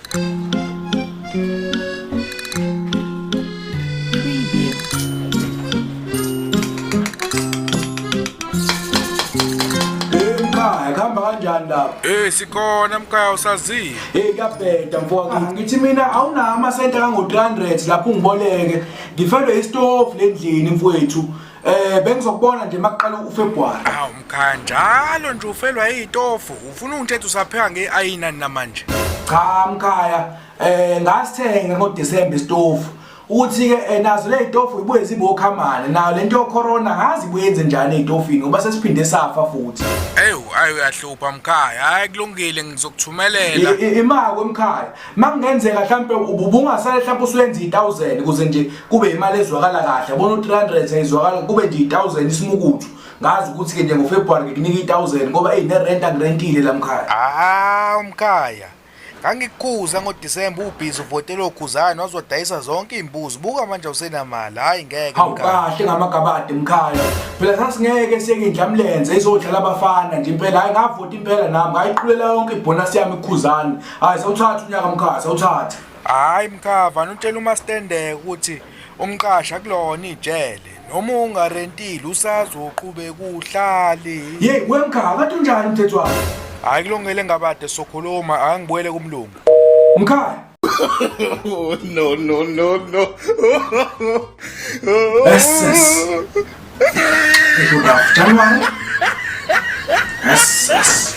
Khamba kanjani lapha? Sikhona mkhaya usaziyo. Kuyabheda mfowethu. Ngithi mina awunawo amasenta kango-300 lapho ungiboleke. Ngifelwe isitofu lendlini mfowethu. Bengizokubona nje makuqala uFebruary. Awu mkhaya njalo nje ufelwa izitofu. Ufuna ungithethe usapheka ngeayina namanje. Cha mkhaya, ngasithenga ngoDisemba isitofu. Uthi ke nazo le zitofu ibuye zibe okhamane. Nayo lento yocorona ngazi ibuyenze njani ezitofini ngoba sesiphinde safa futhi. Ayi uyahlupha mkhaya. Hayi kulungile ngizokuthumelela. Imali emkhaya. Makungenzeka mhlambe ubungasale mhlambe usuyenza 1000 ukuze nje kube imali ezwakala kahle. Yabona u300 ayizwakala kube nje 1000 isimukuthu. Ngazi ukuthi ke nje ngoFebruary ngikunika 1000 ngoba nerent angirentile la mkhaya. Mkhaya. Ngangikukhuza ngoDisemba ubhizi uvotela okhuzana wazodayisa zonke imbuzi. Buka manje usenamali. Hayi ngeke mkhaya. Hawu kahle ngamagabade mkhaya. Phela sasingeke siyeke indlamlenze izodlala abafana nje impela. Hayi ngavota impela nami. Ngayiqulela yonke ibonus yami ekhuzani. Hayi sawuthatha unyaka mkhaya sawuthatha. Hayi mkhava utshela uMastendeke ukuthi umqasha kulona ijele. Noma ungarentile usazoqhubeka uhlali. Hey wemkhaya kanti unjani umthetho wakho? Hayi kulungile ngabade sokhuluma angibuyele kumlungu. Mkhaya. No. Yes. January. Yes.